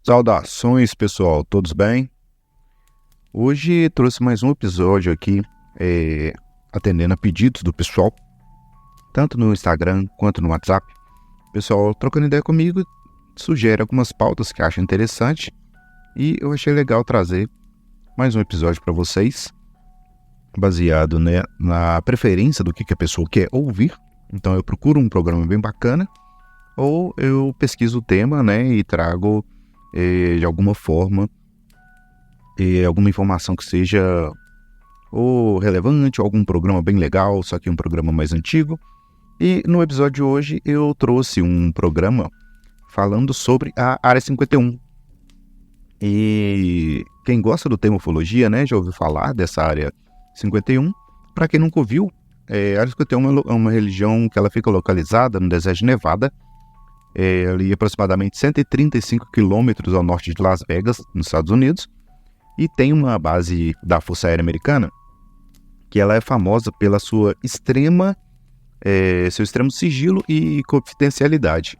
Saudações, pessoal, todos bem? Hoje trouxe mais um episódio aqui, atendendo a pedidos do pessoal, tanto no Instagram quanto no WhatsApp. O pessoal trocando ideia comigo, sugere algumas pautas que acham interessante e eu achei legal trazer mais um episódio para vocês, baseado, né, na preferência do que a pessoa quer ouvir. Então eu procuro um programa bem bacana ou eu pesquiso o tema, né, e trago de alguma forma alguma informação que seja ou relevante, ou algum programa bem legal, só que um programa mais antigo. E no episódio de hoje eu trouxe um programa falando sobre a Área 51. E quem gosta do tema ufologia, né, já ouviu falar dessa Área 51. Para quem nunca ouviu, a Área 51 é uma região que ela fica localizada no deserto de Nevada, ali aproximadamente 135 quilômetros ao norte de Las Vegas, nos Estados Unidos, e tem uma base da Força Aérea Americana que ela é famosa pela seu extremo sigilo e confidencialidade.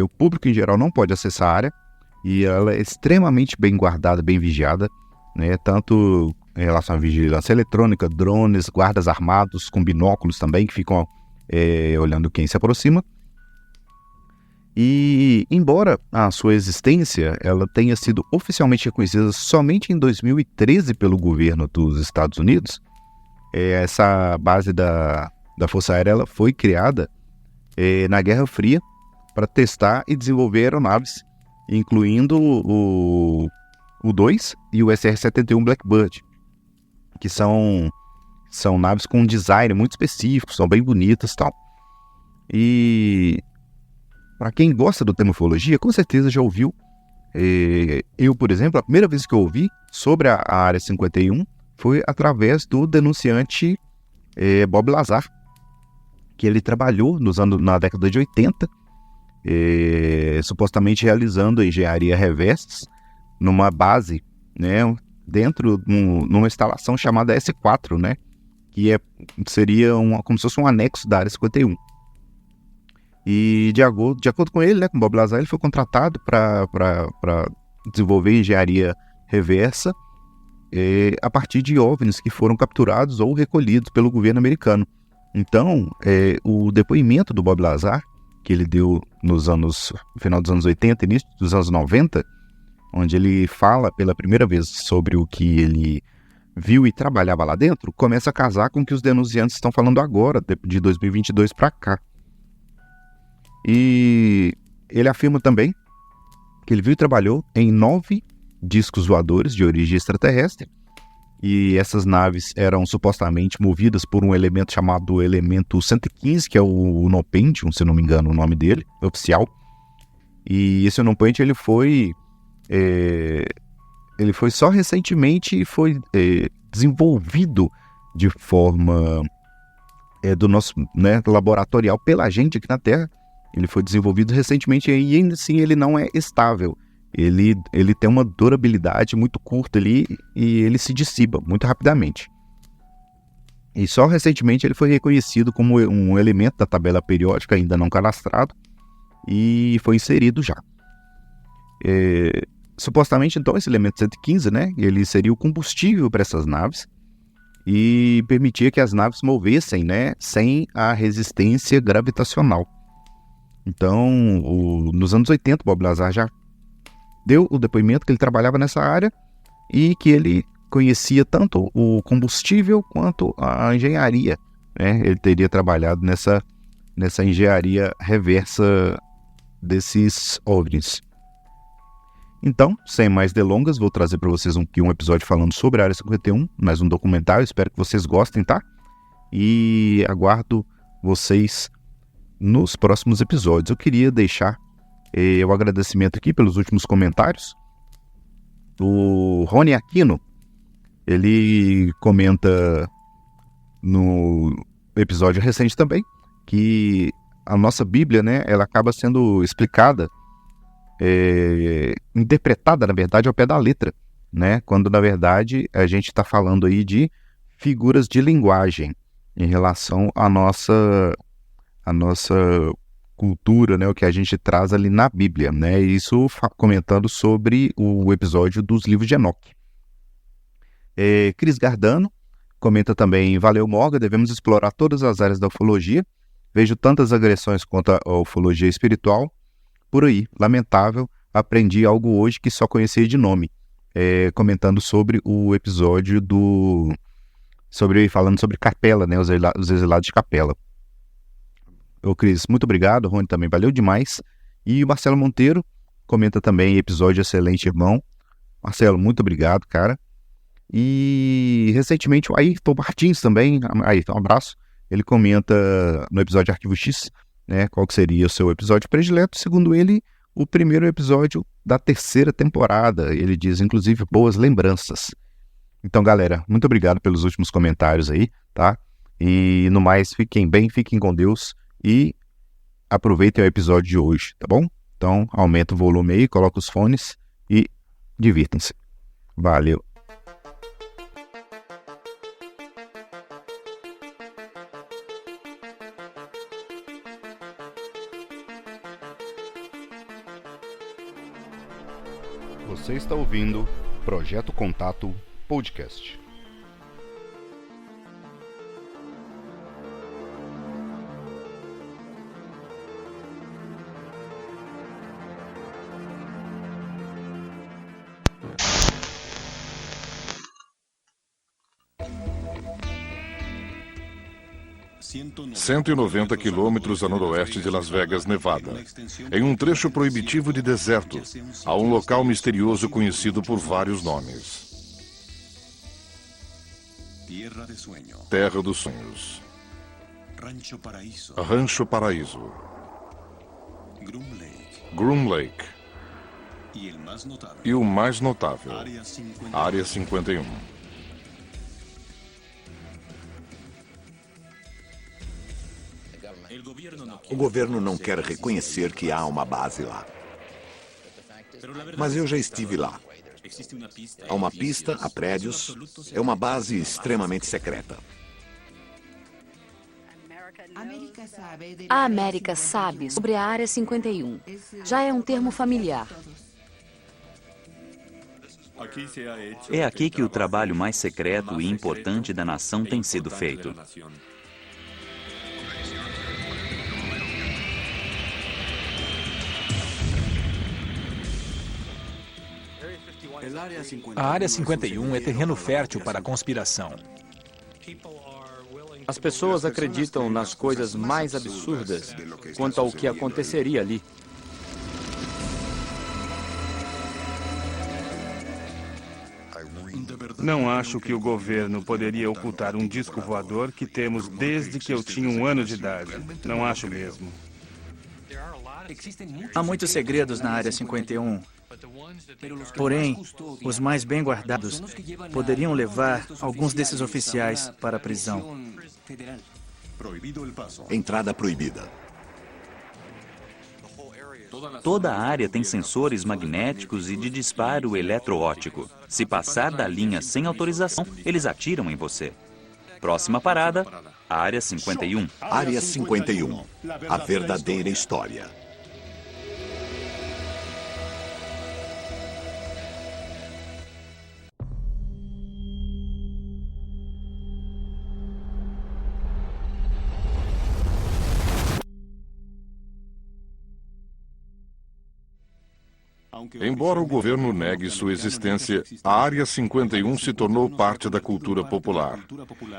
O público em geral não pode acessar a área e ela é extremamente bem guardada, bem vigiada, né, tanto em relação à vigilância eletrônica, drones, guardas armados com binóculos também que ficam olhando quem se aproxima. E, embora a sua existência ela tenha sido oficialmente reconhecida somente em 2013 pelo governo dos Estados Unidos, essa base da Força Aérea ela foi criada na Guerra Fria para testar e desenvolver aeronaves, incluindo o U-2 e o SR-71 Blackbird, que são naves com um design muito específico, são bem bonitas e tal. E para quem gosta do tema ufologia, com certeza já ouviu. Eu, por exemplo, a primeira vez que eu ouvi sobre a Área 51 foi através do denunciante Bob Lazar, que ele trabalhou na década de 80, supostamente realizando engenharia reversa numa base, né, dentro numa instalação chamada S4, né, que seria como se fosse um anexo da Área 51. E de acordo com ele, né, com Bob Lazar, ele foi contratado para desenvolver engenharia reversa a partir de OVNIs que foram capturados ou recolhidos pelo governo americano. Então, o depoimento do Bob Lazar, que ele deu no final dos anos 80, início dos anos 90, onde ele fala pela primeira vez sobre o que ele viu e trabalhava lá dentro, começa a casar com o que os denunciantes estão falando agora, de 2022 para cá. E ele afirma também que ele viu e trabalhou em 9 discos voadores de origem extraterrestre, e essas naves eram supostamente movidas por um elemento chamado elemento 115, que é o Unopentium, se não me engano o nome dele, oficial. E esse Unopentium ele foi só recentemente desenvolvido de forma do nosso, né, laboratorial pela gente aqui na Terra. Ele foi desenvolvido recentemente e ainda assim ele não é estável. ele tem uma durabilidade muito curta ali e ele se dissipa muito rapidamente. E só recentemente ele foi reconhecido como um elemento da tabela periódica, ainda não cadastrado, e foi inserido já. Supostamente, então, esse elemento 115, né, ele seria o combustível para essas naves e permitia que as naves movessem, né, sem a resistência gravitacional. Então, nos anos 80, Bob Lazar já deu o depoimento que ele trabalhava nessa área e que ele conhecia tanto o combustível quanto a engenharia, né? Ele teria trabalhado nessa engenharia reversa desses OVNIs. Então, sem mais delongas, vou trazer para vocês um episódio falando sobre a Área 51, mais um documentário, espero que vocês gostem, tá? E aguardo vocês nos próximos episódios. Eu queria deixar o agradecimento aqui pelos últimos comentários. O Rony Aquino, ele comenta no episódio recente também que a nossa Bíblia, né, ela acaba sendo explicada, interpretada, na verdade, ao pé da letra, né, quando na verdade a gente está falando aí de figuras de linguagem em relação à nossa cultura, né, o que a gente traz ali na Bíblia, né, isso comentando sobre o episódio dos livros de Enoque. Cris Gardano comenta também: valeu, Morgan, devemos explorar todas as áreas da ufologia, vejo tantas agressões contra a ufologia espiritual por aí, lamentável, aprendi algo hoje que só conhecia de nome, comentando sobre o episódio falando sobre Capela, né, os exilados de Capela. Ô Cris, muito obrigado. Rony também, valeu demais. E o Marcelo Monteiro comenta também: episódio excelente, irmão. Marcelo, muito obrigado, cara. E recentemente o Ayrton Martins também, Ayrton, um abraço, ele comenta no episódio Arquivo X, né, qual que seria o seu episódio predileto. Segundo ele, o primeiro episódio da 3ª temporada. Ele diz, inclusive, boas lembranças. Então, galera, muito obrigado pelos últimos comentários aí, tá? E no mais, fiquem bem, fiquem com Deus e aproveitem o episódio de hoje, tá bom? Então, aumenta o volume aí, coloca os fones e divirtam-se. Valeu! Você está ouvindo Projeto Contato Podcast. ...190 quilômetros a noroeste de Las Vegas, Nevada, em um trecho proibitivo de deserto, há um local misterioso conhecido por vários nomes. Terra dos Sonhos, Rancho Paraíso, Groom Lake e o mais notável, Área 51. O governo não quer reconhecer que há uma base lá. Mas eu já estive lá. Há uma pista, há prédios, é uma base extremamente secreta. A América sabe sobre a Área 51. Já é um termo familiar. É aqui que o trabalho mais secreto e importante da nação tem sido feito. A Área 51 é terreno fértil para a conspiração. As pessoas acreditam nas coisas mais absurdas quanto ao que aconteceria ali. Não acho que o governo poderia ocultar um disco voador que temos desde que eu tinha 1 ano de idade. Não acho mesmo. Há muitos segredos na Área 51. Porém, os mais bem guardados poderiam levar alguns desses oficiais para a prisão. Entrada proibida. Toda a área tem sensores magnéticos e de disparo eletroóptico. Se passar da linha sem autorização, eles atiram em você. Próxima parada, Área 51. Área 51. A verdadeira história. Embora o governo negue sua existência, a Área 51 se tornou parte da cultura popular,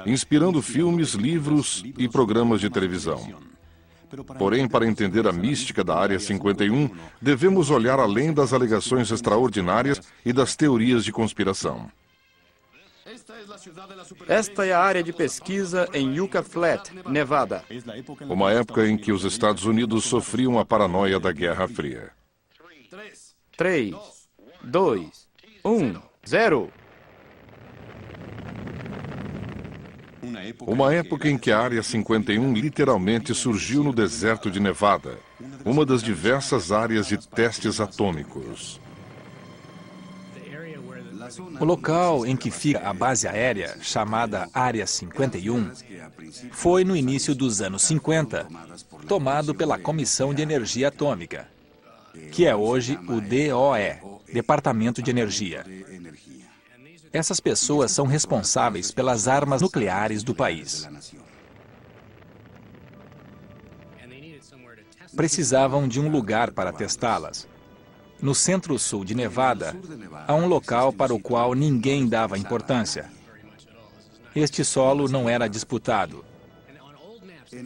inspirando filmes, livros e programas de televisão. Porém, para entender a mística da Área 51, devemos olhar além das alegações extraordinárias e das teorias de conspiração. Esta é a área de pesquisa em Yucca Flat, Nevada. Uma época em que os Estados Unidos sofriam a paranoia da Guerra Fria. 3, 2, 1, 0. Uma época em que a Área 51 literalmente surgiu no deserto de Nevada, uma das diversas áreas de testes atômicos. O local em que fica a base aérea, chamada Área 51, foi no início dos anos 50, tomado pela Comissão de Energia Atômica, que é hoje o DOE, Departamento de Energia. Essas pessoas são responsáveis pelas armas nucleares do país. Precisavam de um lugar para testá-las. No centro-sul de Nevada, há um local para o qual ninguém dava importância. Este solo não era disputado.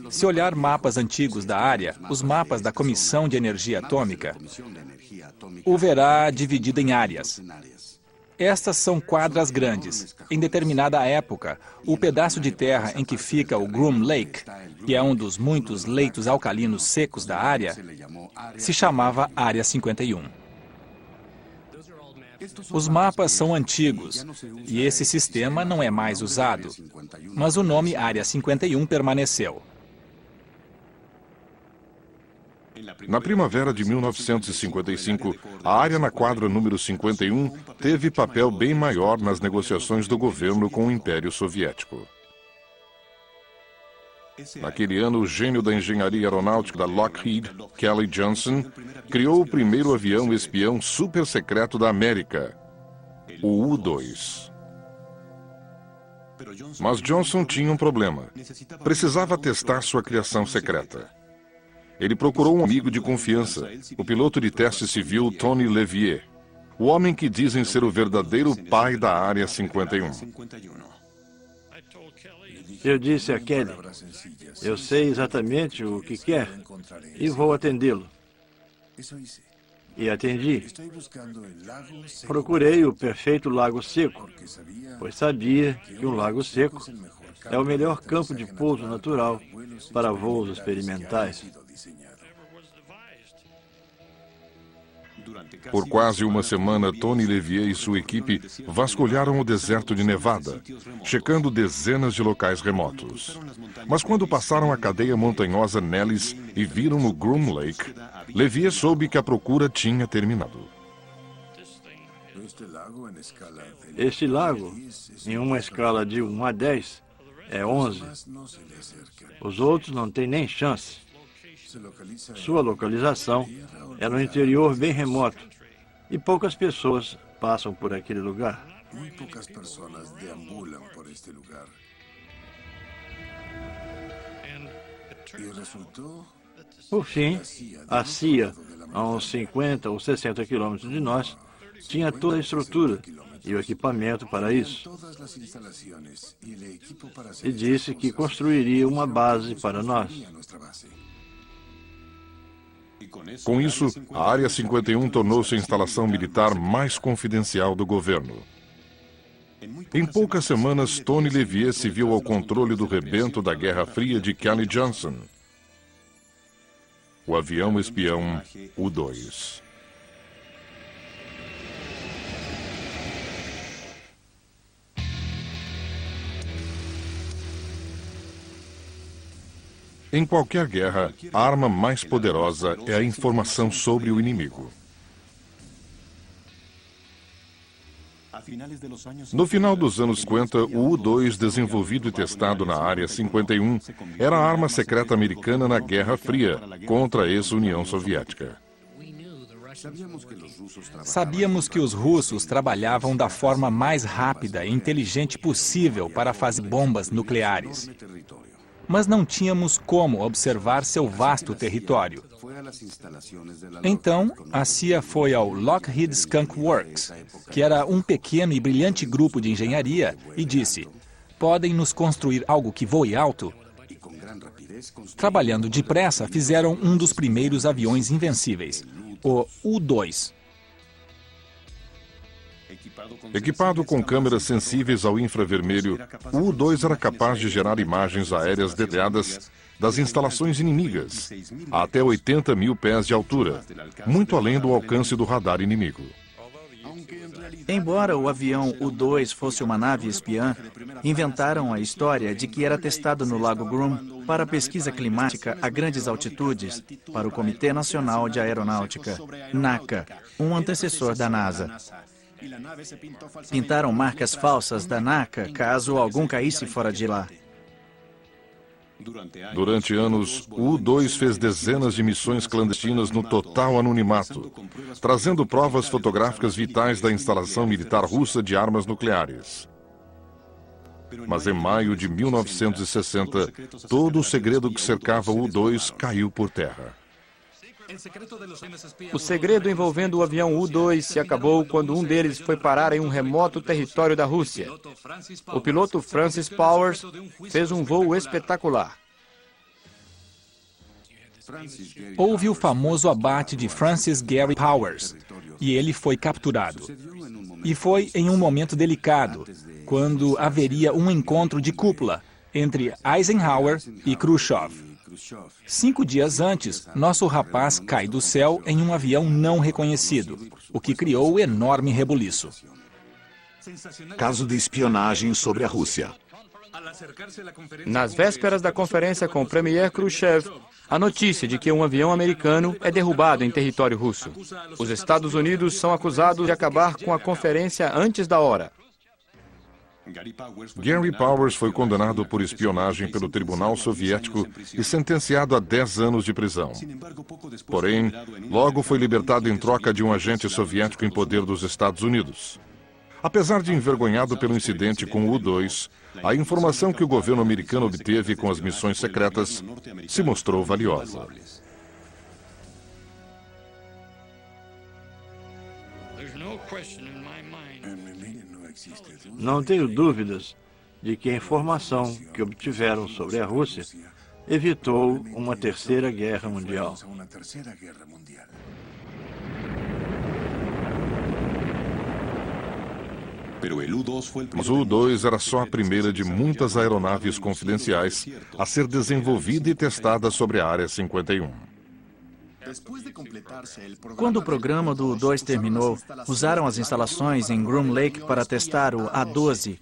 Se olhar mapas antigos da área, os mapas da Comissão de Energia Atômica, o verá dividido em áreas. Estas são quadras grandes. Em determinada época, o pedaço de terra em que fica o Groom Lake, que é um dos muitos leitos alcalinos secos da área, se chamava Área 51. Os mapas são antigos e esse sistema não é mais usado, mas o nome Área 51 permaneceu. Na primavera de 1955, a área na quadra número 51 teve papel bem maior nas negociações do governo com o Império Soviético. Naquele ano, o gênio da engenharia aeronáutica da Lockheed, Kelly Johnson, criou o primeiro avião espião super secreto da América, o U-2. Mas Johnson tinha um problema. Precisava testar sua criação secreta. Ele procurou um amigo de confiança, o piloto de teste civil Tony Levier, o homem que dizem ser o verdadeiro pai da Área 51. Eu disse a Kelly, eu sei exatamente o que quer e vou atendê-lo. E atendi. Procurei o perfeito lago seco, pois sabia que um lago seco é o melhor campo de pouso natural para voos experimentais. Por quase uma semana, Tony Levier e sua equipe vasculharam o deserto de Nevada, checando dezenas de locais remotos. Mas quando passaram a cadeia montanhosa Nellis e viram o Groom Lake, Levier soube que a procura tinha terminado. Este lago, em uma escala de 1 a 10, é 11. Os outros não têm nem chance. Sua localização é no interior bem remoto e poucas pessoas passam por aquele lugar. Por fim, a CIA, a uns 50 ou 60 quilômetros de nós, tinha toda a estrutura e o equipamento para isso. E disse que construiria uma base para nós. Com isso, a Área 51 tornou-se a instalação militar mais confidencial do governo. Em poucas semanas, Tony Levier se viu ao controle do rebento da Guerra Fria de Kelly Johnson, o avião espião U-2. Em qualquer guerra, a arma mais poderosa é a informação sobre o inimigo. No final dos anos 50, o U-2, desenvolvido e testado na Área 51, era a arma secreta americana na Guerra Fria contra a ex-União Soviética. Sabíamos que os russos trabalhavam da forma mais rápida e inteligente possível para fazer bombas nucleares. Mas não tínhamos como observar seu vasto território. Então, a CIA foi ao Lockheed Skunk Works, que era um pequeno e brilhante grupo de engenharia, e disse: podem nos construir algo que voe alto? Trabalhando depressa, fizeram um dos primeiros aviões invencíveis, o U-2. Equipado com câmeras sensíveis ao infravermelho, o U-2 era capaz de gerar imagens aéreas detalhadas das instalações inimigas, a até 80 mil pés de altura, muito além do alcance do radar inimigo. Embora o avião U-2 fosse uma nave espiã, inventaram a história de que era testado no Lago Groom para pesquisa climática a grandes altitudes para o Comitê Nacional de Aeronáutica, NACA, um antecessor da NASA. Pintaram marcas falsas da NACA caso algum caísse fora de lá. Durante anos, o U-2 fez dezenas de missões clandestinas no total anonimato, trazendo provas fotográficas vitais da instalação militar russa de armas nucleares. Mas em maio de 1960, todo o segredo que cercava o U-2 caiu por terra. O segredo envolvendo o avião U-2 se acabou quando um deles foi parar em um remoto território da Rússia. O piloto Francis Powers fez um voo espetacular. Houve o famoso abate de Francis Gary Powers, e ele foi capturado. E foi em um momento delicado, quando haveria um encontro de cúpula entre Eisenhower e Khrushchev. 5 dias antes, nosso rapaz cai do céu em um avião não reconhecido, o que criou enorme rebuliço. Caso de espionagem sobre a Rússia. Nas vésperas da conferência com o premier Khrushchev, a notícia de que um avião americano é derrubado em território russo. Os Estados Unidos são acusados de acabar com a conferência antes da hora. Gary Powers foi condenado por espionagem pelo Tribunal Soviético e sentenciado a 10 anos de prisão. Porém, logo foi libertado em troca de um agente soviético em poder dos Estados Unidos. Apesar de envergonhado pelo incidente com o U-2, a informação que o governo americano obteve com as missões secretas se mostrou valiosa. Não tenho dúvidas de que a informação que obtiveram sobre a Rússia evitou uma terceira guerra mundial. Mas o U-2 era só a primeira de muitas aeronaves confidenciais a ser desenvolvida e testada sobre a Área 51. Quando o programa do U-2 terminou, usaram as instalações em Groom Lake para testar o A-12,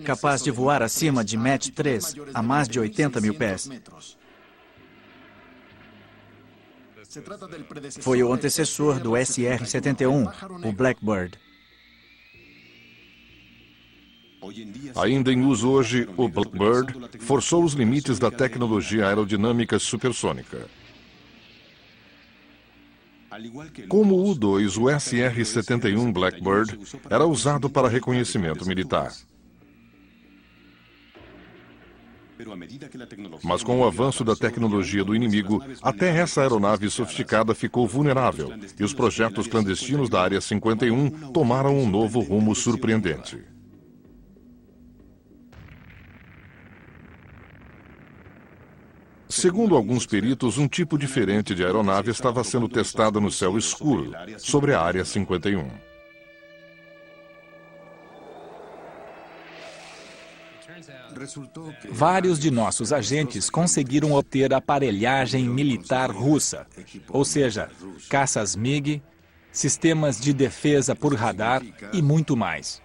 capaz de voar acima de Mach 3, a mais de 80 mil pés. Foi o antecessor do SR-71, o Blackbird. Ainda em uso hoje, o Blackbird forçou os limites da tecnologia aerodinâmica supersônica. Como o U-2, o SR-71 Blackbird era usado para reconhecimento militar. Mas com o avanço da tecnologia do inimigo, até essa aeronave sofisticada ficou vulnerável e os projetos clandestinos da Área 51 tomaram um novo rumo surpreendente. Segundo alguns peritos, um tipo diferente de aeronave estava sendo testada no céu escuro, sobre a Área 51. Vários de nossos agentes conseguiram obter aparelhagem militar russa, ou seja, caças MiG, sistemas de defesa por radar e muito mais.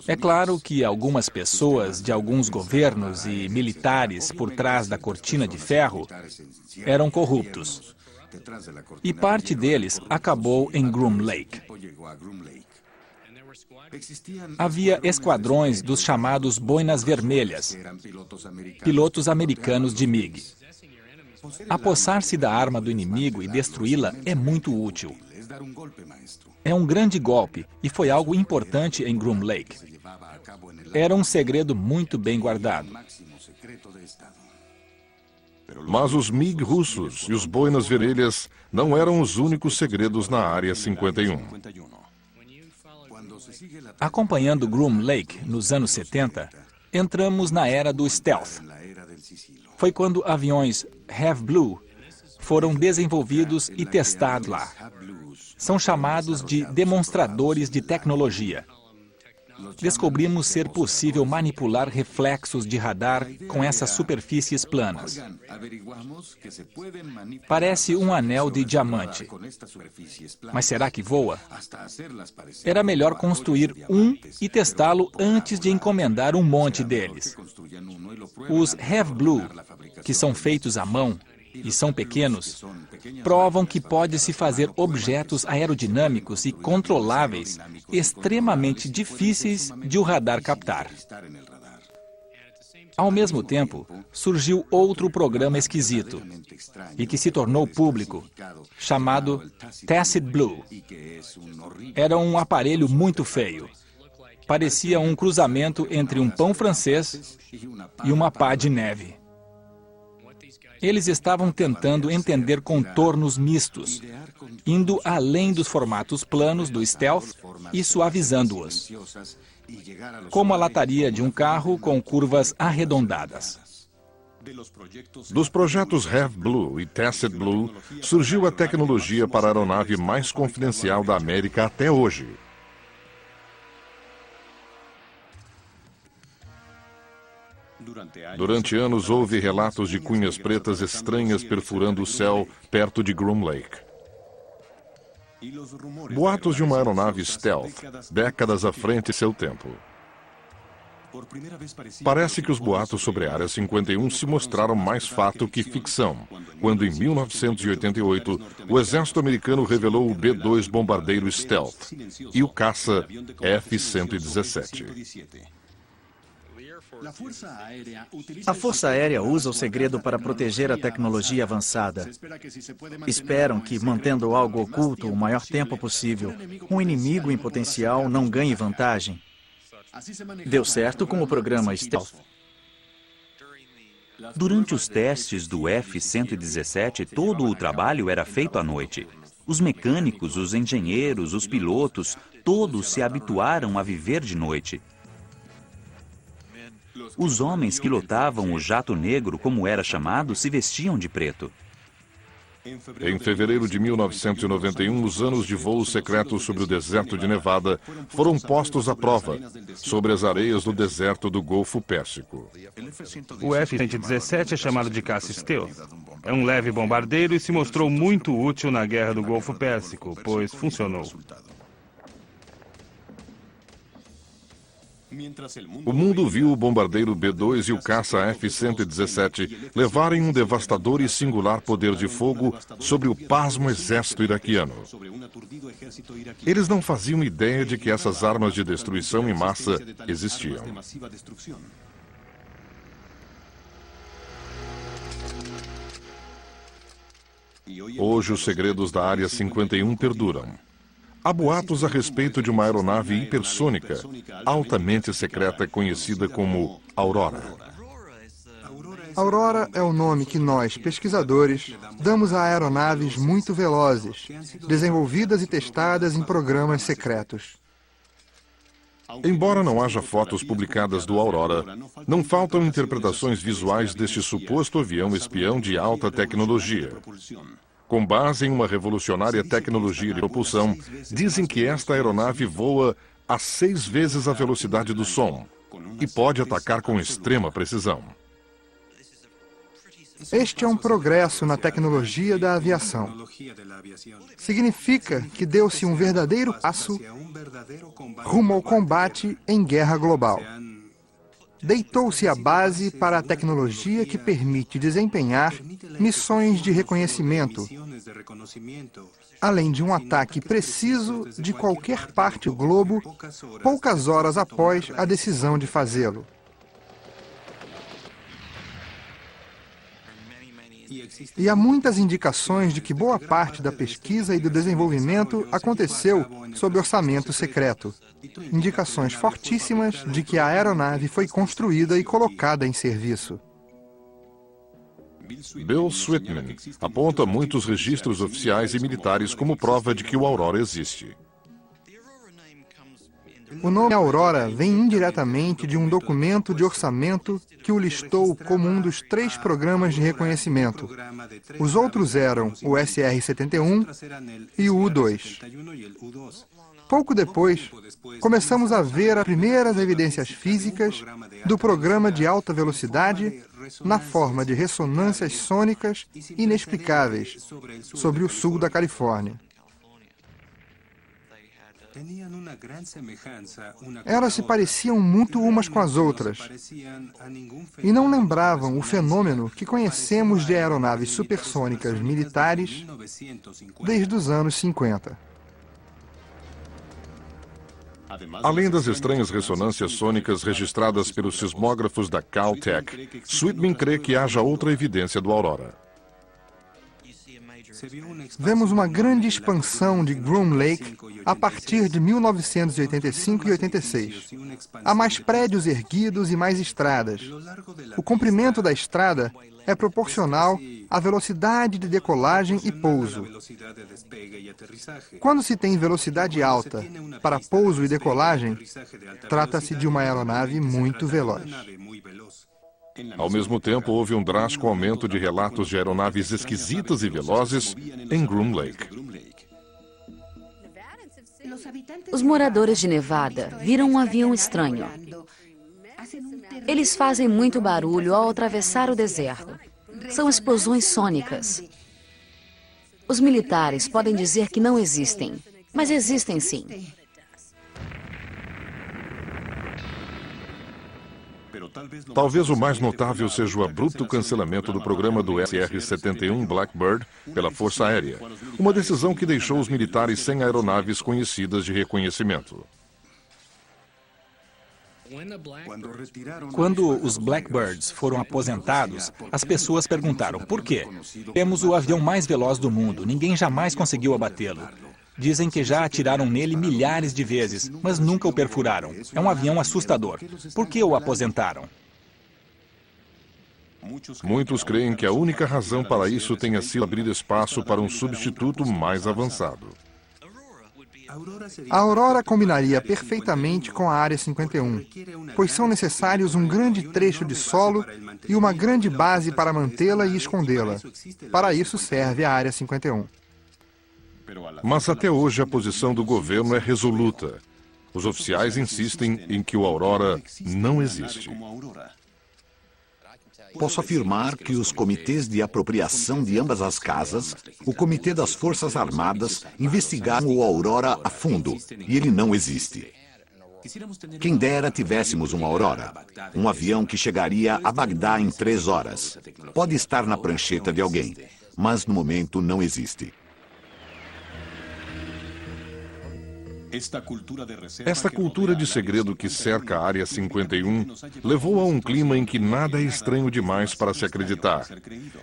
É claro que algumas pessoas de alguns governos e militares por trás da cortina de ferro eram corruptos. E parte deles acabou em Groom Lake. Havia esquadrões dos chamados Boinas Vermelhas, pilotos americanos de MiG. Apossar-se da arma do inimigo e destruí-la é muito útil. É um grande golpe e foi algo importante em Groom Lake. Era um segredo muito bem guardado. Mas os MiG russos e os Boinas Vermelhas não eram os únicos segredos na Área 51. Acompanhando Groom Lake nos anos 70, entramos na era do stealth. Foi quando aviões Have Blue foram desenvolvidos e testados lá. São chamados de demonstradores de tecnologia. Descobrimos ser possível manipular reflexos de radar com essas superfícies planas. Parece um anel de diamante. Mas será que voa? Era melhor construir um e testá-lo antes de encomendar um monte deles. Os Have Blue, que são feitos à mão e são pequenos, provam que pode-se fazer objetos aerodinâmicos e controláveis extremamente difíceis de o radar captar. Ao mesmo tempo, surgiu outro programa esquisito e que se tornou público, chamado Tacit Blue. Era um aparelho muito feio. Parecia um cruzamento entre um pão francês e uma pá de neve. Eles estavam tentando entender contornos mistos, indo além dos formatos planos do stealth e suavizando-os, como a lataria de um carro com curvas arredondadas. Dos projetos Have Blue e Tacit Blue, surgiu a tecnologia para a aeronave mais confidencial da América até hoje. Durante anos, houve relatos de cunhas pretas estranhas perfurando o céu perto de Groom Lake. Boatos de uma aeronave stealth, décadas à frente de seu tempo. Parece que os boatos sobre a Área 51 se mostraram mais fato que ficção, quando em 1988 o exército americano revelou o B-2 bombardeiro stealth e o caça F-117. A Força Aérea usa o segredo para proteger a tecnologia avançada. Esperam que, mantendo algo oculto o maior tempo possível, um inimigo em potencial não ganhe vantagem. Deu certo com o programa Stealth. Durante os testes do F-117, todo o trabalho era feito à noite. Os mecânicos, os engenheiros, os pilotos, todos se habituaram a viver de noite. Os homens que lotavam o jato negro, como era chamado, se vestiam de preto. Em fevereiro de 1991, os anos de voo secreto sobre o deserto de Nevada foram postos à prova, sobre as areias do deserto do Golfo Pérsico. O F-117 é chamado de caça stealth. É um leve bombardeiro e se mostrou muito útil na Guerra do Golfo Pérsico, pois funcionou. O mundo viu o bombardeiro B-2 e o caça F-117 levarem um devastador e singular poder de fogo sobre o pasmo exército iraquiano. Eles não faziam ideia de que essas armas de destruição em massa existiam. Hoje, os segredos da Área 51 perduram. Há boatos a respeito de uma aeronave hipersônica, altamente secreta, conhecida como Aurora. Aurora é o nome que nós, pesquisadores, damos a aeronaves muito velozes, desenvolvidas e testadas em programas secretos. Embora não haja fotos publicadas do Aurora, não faltam interpretações visuais deste suposto avião espião de alta tecnologia. Com base em uma revolucionária tecnologia de propulsão, dizem que esta aeronave voa a 6 vezes a velocidade do som e pode atacar com extrema precisão. Este é um progresso na tecnologia da aviação. Significa que deu-se um verdadeiro passo rumo ao combate em guerra global. Deitou-se a base para a tecnologia que permite desempenhar missões de reconhecimento, além de um ataque preciso de qualquer parte do globo, poucas horas após a decisão de fazê-lo. E há muitas indicações de que boa parte da pesquisa e do desenvolvimento aconteceu sob orçamento secreto. Indicações fortíssimas de que a aeronave foi construída e colocada em serviço. Bill Sweetman aponta muitos registros oficiais e militares como prova de que o Aurora existe. O nome Aurora vem indiretamente de um documento de orçamento que o listou como um dos 3 programas de reconhecimento. Os outros eram o SR-71 e o U-2. Pouco depois, começamos a ver as primeiras evidências físicas do programa de alta velocidade na forma de ressonâncias sônicas inexplicáveis sobre o sul da Califórnia. Elas se pareciam muito umas com as outras e não lembravam o fenômeno que conhecemos de aeronaves supersônicas militares desde os anos 50. Além das estranhas ressonâncias sônicas registradas pelos sismógrafos da Caltech, Sweetman crê que haja outra evidência do Aurora. Vemos uma grande expansão de Groom Lake a partir de 1985 e 86. Há mais prédios erguidos e mais estradas. O comprimento da estrada é proporcional à velocidade de decolagem e pouso. Quando se tem velocidade alta para pouso e decolagem, trata-se de uma aeronave muito veloz. Ao mesmo tempo, houve um drástico aumento de relatos de aeronaves esquisitas e velozes em Groom Lake. Os moradores de Nevada viram um avião estranho. Eles fazem muito barulho ao atravessar o deserto. São explosões sônicas. Os militares podem dizer que não existem, mas existem sim. Talvez o mais notável seja o abrupto cancelamento do programa do SR-71 Blackbird pela Força Aérea, uma decisão que deixou os militares sem aeronaves conhecidas de reconhecimento. Quando os Blackbirds foram aposentados, as pessoas perguntaram por quê? Temos o avião mais veloz do mundo, ninguém jamais conseguiu abatê-lo. Dizem que já atiraram nele milhares de vezes, mas nunca o perfuraram. É um avião assustador. Por que o aposentaram? Muitos creem que a única razão para isso tenha sido abrir espaço para um substituto mais avançado. A Aurora combinaria perfeitamente com a Área 51, pois são necessários um grande trecho de solo e uma grande base para mantê-la e escondê-la. Para isso serve a Área 51. Mas até hoje a posição do governo é resoluta. Os oficiais insistem em que o Aurora não existe. Posso afirmar que os comitês de apropriação de ambas as casas, o Comitê das Forças Armadas, investigaram o Aurora a fundo, e ele não existe. Quem dera tivéssemos um Aurora, um avião que chegaria a Bagdá em 3 horas. Pode estar na prancheta de alguém, mas no momento não existe. Esta cultura de segredo que cerca a Área 51 levou a um clima em que nada é estranho demais para se acreditar.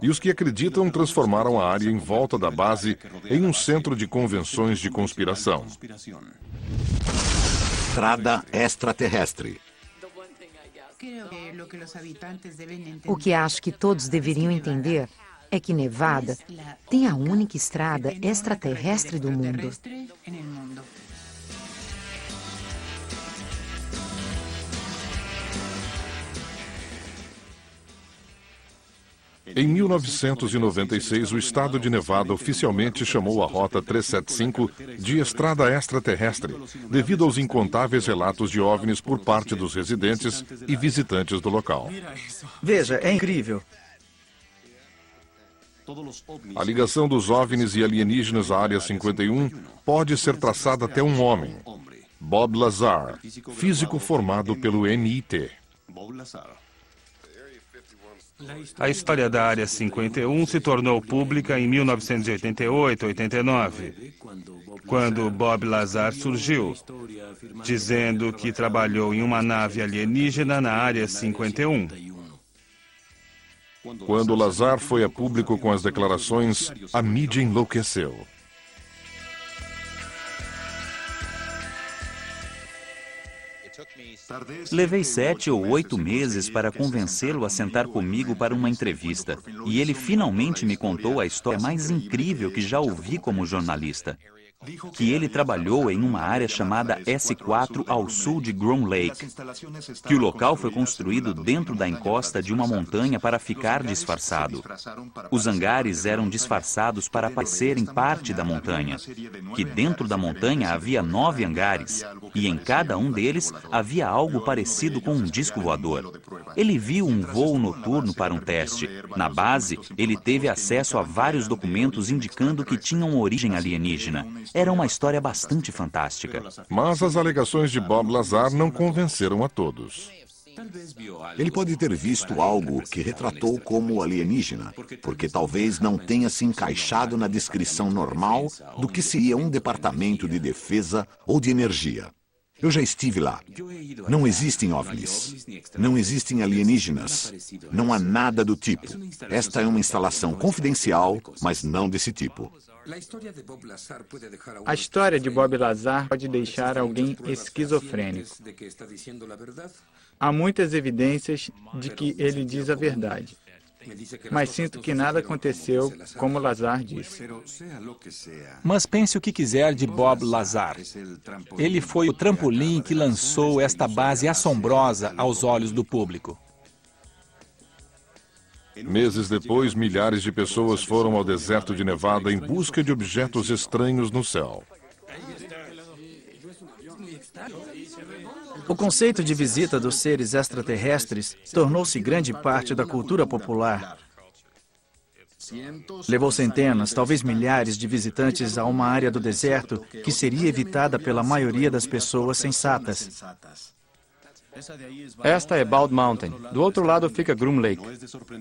E os que acreditam transformaram a área em volta da base em um centro de convenções de conspiração. Estrada extraterrestre. O que acho que todos deveriam entender é que Nevada tem a única estrada extraterrestre do mundo. Em 1996, o estado de Nevada oficialmente chamou a Rota 375 de Estrada Extraterrestre, devido aos incontáveis relatos de OVNIs por parte dos residentes e visitantes do local. Veja, é incrível. A ligação dos OVNIs e alienígenas à Área 51 pode ser traçada até um homem, Bob Lazar, físico formado pelo MIT. A história da Área 51 se tornou pública em 1988-89, quando Bob Lazar surgiu, dizendo que trabalhou em uma nave alienígena na Área 51. Quando Lazar foi a público com as declarações, a mídia enlouqueceu. Levei 7 ou 8 meses para convencê-lo a sentar comigo para uma entrevista. E ele finalmente me contou a história mais incrível que já ouvi como jornalista. Que ele trabalhou em uma área chamada S4 ao sul de Groom Lake. Que o local foi construído dentro da encosta de uma montanha para ficar disfarçado. Os hangares eram disfarçados para parecerem parte da montanha. Que dentro da montanha havia 9 hangares. E em cada um deles havia algo parecido com um disco voador. Ele viu um voo noturno para um teste. Na base, ele teve acesso a vários documentos indicando que tinham origem alienígena. Era uma história bastante fantástica. Mas as alegações de Bob Lazar não convenceram a todos. Ele pode ter visto algo que retratou como alienígena, porque talvez não tenha se encaixado na descrição normal do que seria um departamento de defesa ou de energia. Eu já estive lá. Não existem OVNIs. Não existem alienígenas. Não há nada do tipo. Esta é uma instalação confidencial, mas não desse tipo. A história de Bob Lazar pode deixar alguém esquizofrênico. Há muitas evidências de que ele diz a verdade. Mas sinto que nada aconteceu como Lazar disse. Mas pense o que quiser de Bob Lazar. Ele foi o trampolim que lançou esta base assombrosa aos olhos do público. Meses depois, milhares de pessoas foram ao deserto de Nevada em busca de objetos estranhos no céu. O conceito de visita dos seres extraterrestres tornou-se grande parte da cultura popular. Levou centenas, talvez milhares de visitantes a uma área do deserto que seria evitada pela maioria das pessoas sensatas. Esta é Bald Mountain. Do outro lado fica Groom Lake.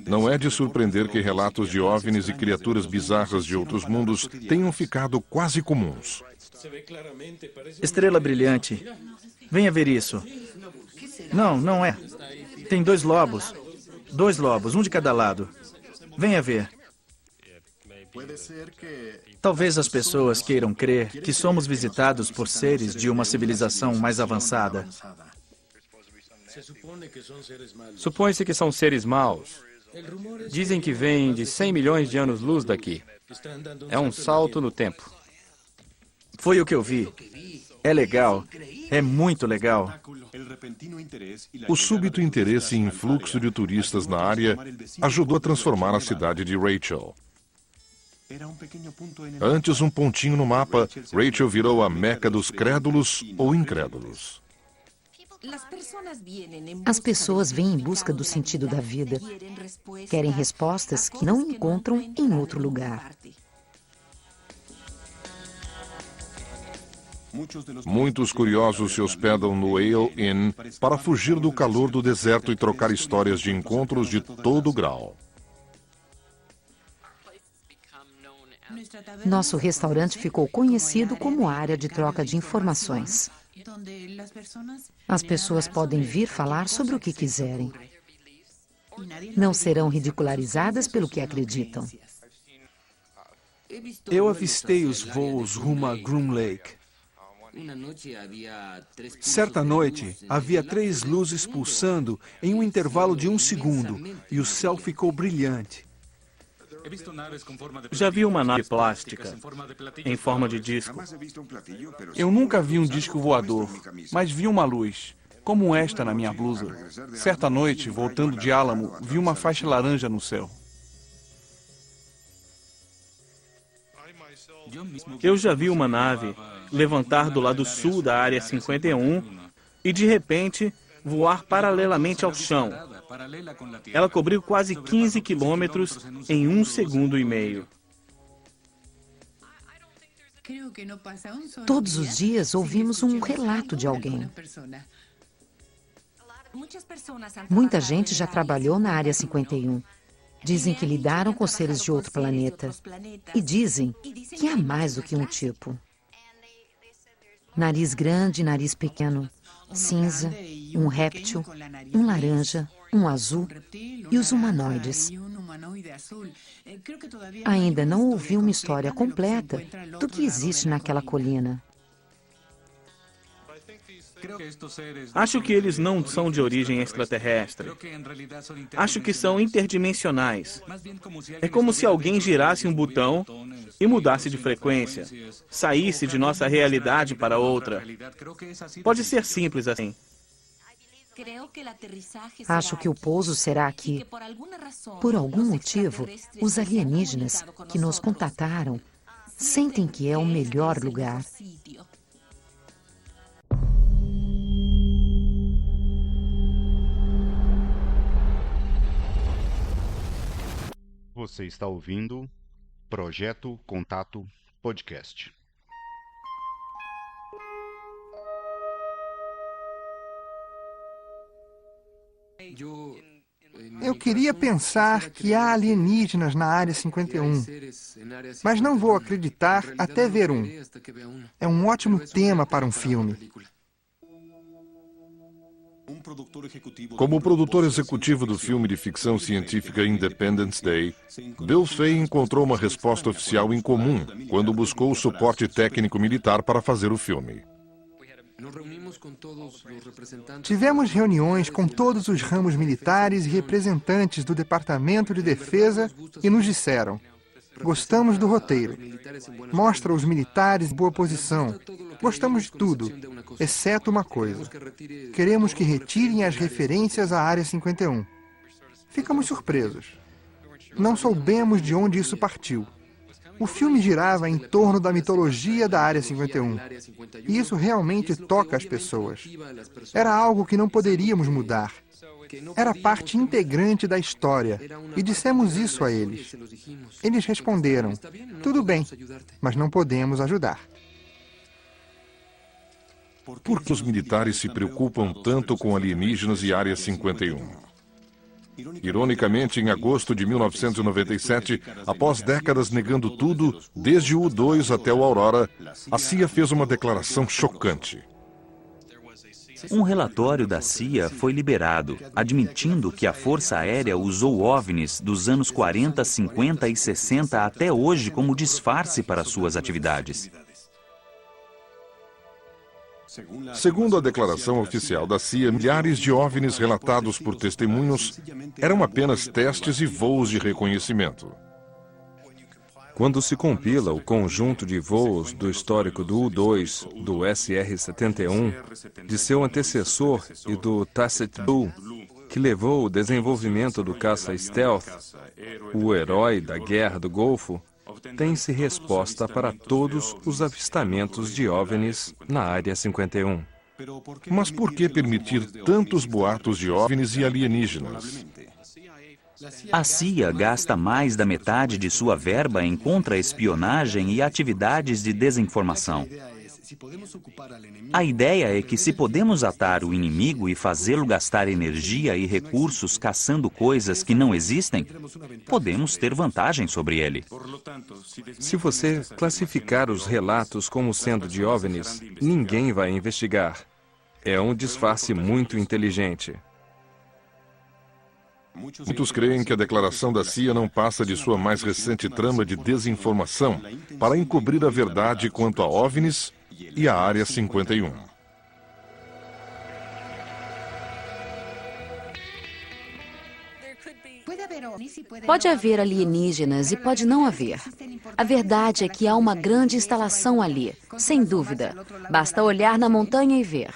Não é de surpreender que relatos de OVNIs e criaturas bizarras de outros mundos tenham ficado quase comuns. Estrela brilhante. Venha ver isso. Não, não é. Tem 2 lobos. 2 lobos, um de cada lado. Venha ver. Talvez as pessoas queiram crer que somos visitados por seres de uma civilização mais avançada. Supõe-se que são seres maus. Dizem que vêm de 100 milhões de anos-luz daqui. É um salto no tempo. Foi o que eu vi. É legal. É muito legal. O súbito interesse e influxo de turistas na área ajudou a transformar a cidade de Rachel. Antes um pontinho no mapa, Rachel virou a meca dos crédulos ou incrédulos. As pessoas vêm em busca do sentido da vida. Querem respostas que não encontram em outro lugar. Muitos curiosos se hospedam no Whale Inn para fugir do calor do deserto e trocar histórias de encontros de todo grau. Nosso restaurante ficou conhecido como área de troca de informações. As pessoas podem vir falar sobre o que quiserem. Não serão ridicularizadas pelo que acreditam. Eu avistei os voos rumo a Groom Lake. Certa noite, havia 3 luzes pulsando em um intervalo de 1 segundo e o céu ficou brilhante. Já vi uma nave plástica em forma de disco. Eu nunca vi um disco voador, mas vi uma luz, como esta na minha blusa. Certa noite, voltando de Álamo, vi uma faixa laranja no céu. Eu já vi uma nave levantar do lado sul da área 51 e, de repente, voar paralelamente ao chão, Ela cobriu quase 15 quilômetros em 1 segundo e meio. Todos os dias ouvimos um relato de alguém. Muita gente já trabalhou na Área 51. Dizem que lidaram com seres de outro planeta. E dizem que há mais do que um tipo. Nariz grande, nariz pequeno, cinza, um réptil, um laranja, um azul e os humanoides. Ainda não ouvi uma história completa do que existe naquela colina. Acho que eles não são de origem extraterrestre. Acho que são interdimensionais. É como se alguém girasse um botão e mudasse de frequência, saísse de nossa realidade para outra. Pode ser simples assim. Acho que o pouso será aqui. Por algum motivo, os alienígenas que nos contataram sentem que é o melhor lugar. Você está ouvindo Projeto Contato Podcast. Eu queria pensar que há alienígenas na Área 51, mas não vou acreditar até ver um. É um ótimo tema para um filme. Como produtor executivo do filme de ficção científica Independence Day, Bill Fay encontrou uma resposta oficial incomum quando buscou o suporte técnico militar para fazer o filme. Tivemos reuniões com todos os ramos militares e representantes do Departamento de Defesa e nos disseram: gostamos do roteiro. Mostra os militares em boa posição. Gostamos de tudo, exceto uma coisa. Queremos que retirem as referências à Área 51. Ficamos surpresos. Não soubemos de onde isso partiu. O filme girava em torno da mitologia da Área 51. E isso realmente toca as pessoas. Era algo que não poderíamos mudar. Era parte integrante da história. E dissemos isso a eles. Eles responderam: tudo bem, mas não podemos ajudar. Por que os militares se preocupam tanto com alienígenas e Área 51? Ironicamente, em agosto de 1997, após décadas negando tudo, desde o U-2 até o Aurora, a CIA fez uma declaração chocante. Um relatório da CIA foi liberado, admitindo que a Força Aérea usou OVNIs dos anos 40, 50 e 60 até hoje como disfarce para suas atividades. Segundo a declaração oficial da CIA, milhares de OVNIs relatados por testemunhos eram apenas testes e voos de reconhecimento. Quando se compila o conjunto de voos do histórico do U-2, do SR-71, de seu antecessor e do Tacit Blue, que levou o desenvolvimento do caça Stealth, o herói da Guerra do Golfo, tem-se resposta para todos os avistamentos de OVNIs na Área 51. Mas por que permitir tantos boatos de OVNIs e alienígenas? A CIA gasta mais da metade de sua verba em contra-espionagem e atividades de desinformação. A ideia é que se podemos atar o inimigo e fazê-lo gastar energia e recursos caçando coisas que não existem, podemos ter vantagem sobre ele. Se você classificar os relatos como sendo de OVNIs, ninguém vai investigar. É um disfarce muito inteligente. Muitos creem que a declaração da CIA não passa de sua mais recente trama de desinformação para encobrir a verdade quanto a OVNIs e a Área 51. Pode haver alienígenas e pode não haver. A verdade é que há uma grande instalação ali, sem dúvida. Basta olhar na montanha e ver.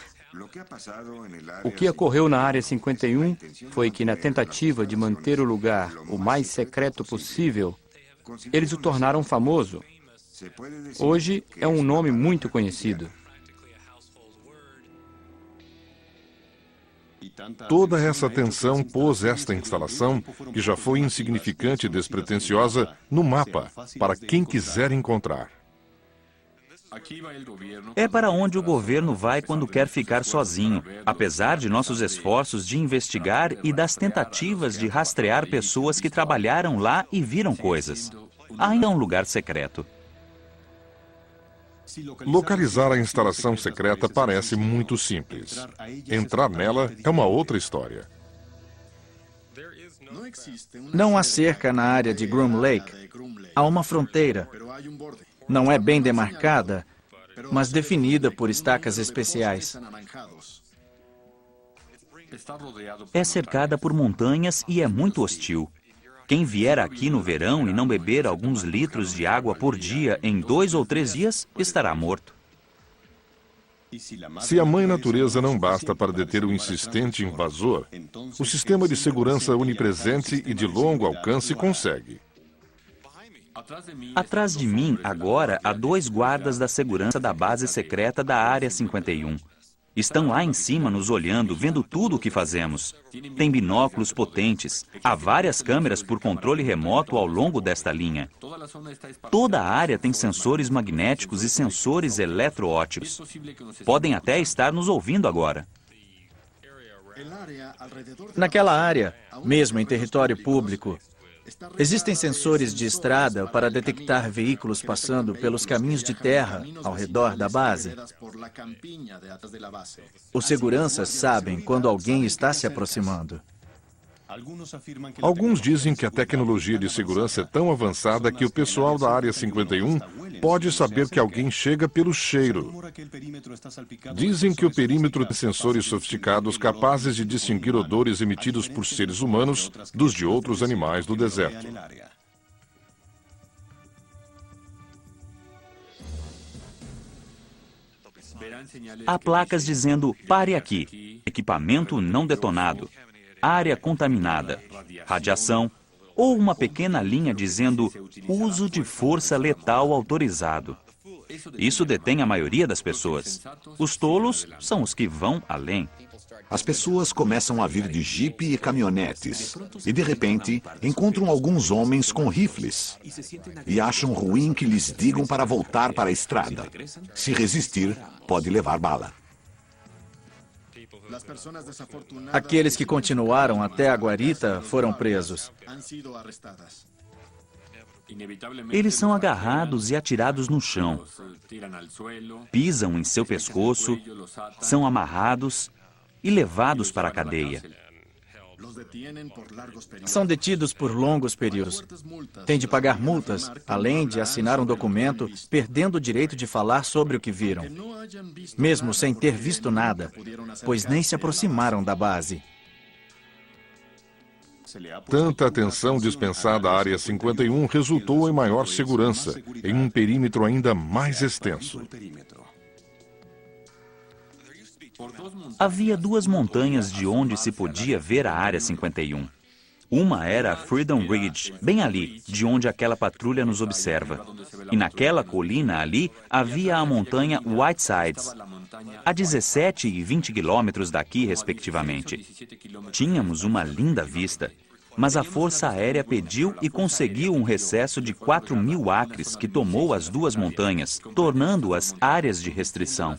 O que ocorreu na Área 51 foi que, na tentativa de manter o lugar o mais secreto possível, eles o tornaram famoso. Hoje é um nome muito conhecido. Toda essa tensão pôs esta instalação, que já foi insignificante e despretensiosa, no mapa, para quem quiser encontrar. É para onde o governo vai quando quer ficar sozinho, apesar de nossos esforços de investigar e das tentativas de rastrear pessoas que trabalharam lá e viram coisas. Ainda é um lugar secreto. Localizar a instalação secreta parece muito simples. Entrar nela é uma outra história. Não há cerca na área de Groom Lake. Há uma fronteira. Não é bem demarcada, mas definida por estacas especiais. É cercada por montanhas e é muito hostil. Quem vier aqui no verão e não beber alguns litros de água por dia em 2 ou 3 dias, estará morto. Se a mãe natureza não basta para deter o insistente invasor, o sistema de segurança onipresente e de longo alcance consegue. Atrás de mim, agora, há 2 guardas da segurança da base secreta da Área 51. Estão lá em cima nos olhando, vendo tudo o que fazemos. Tem binóculos potentes. Há várias câmeras por controle remoto ao longo desta linha. Toda a área tem sensores magnéticos e sensores eletroópticos. Podem até estar nos ouvindo agora. Naquela área, mesmo em território público, existem sensores de estrada para detectar veículos passando pelos caminhos de terra ao redor da base. Os seguranças sabem quando alguém está se aproximando. Alguns dizem que a tecnologia de segurança é tão avançada que o pessoal da Área 51 pode saber que alguém chega pelo cheiro. Dizem que o perímetro tem sensores sofisticados capazes de distinguir odores emitidos por seres humanos dos de outros animais do deserto. Há placas dizendo "pare aqui", equipamento não detonado, área contaminada, radiação, ou uma pequena linha dizendo uso de força letal autorizado. Isso detém a maioria das pessoas. Os tolos são os que vão além. As pessoas começam a vir de jipe e caminhonetes e, de repente, encontram alguns homens com rifles e acham ruim que lhes digam para voltar para a estrada. Se resistir, pode levar bala. Aqueles que continuaram até a guarita foram presos. Eles são agarrados e atirados no chão. Pisam em seu pescoço, são amarrados e levados para a cadeia. São detidos por longos períodos. Têm de pagar multas, além de assinar um documento, perdendo o direito de falar sobre o que viram. Mesmo sem ter visto nada, pois nem se aproximaram da base. Tanta atenção dispensada à Área 51 resultou em maior segurança, em um perímetro ainda mais extenso. Havia 2 montanhas de onde se podia ver a Área 51. Uma era a Freedom Ridge, bem ali, de onde aquela patrulha nos observa. E naquela colina ali havia a montanha Whitesides, a 17 e 20 quilômetros daqui, respectivamente. Tínhamos uma linda vista, mas a Força Aérea pediu e conseguiu um recesso de 4.000 acres que tomou as 2 montanhas, tornando-as áreas de restrição.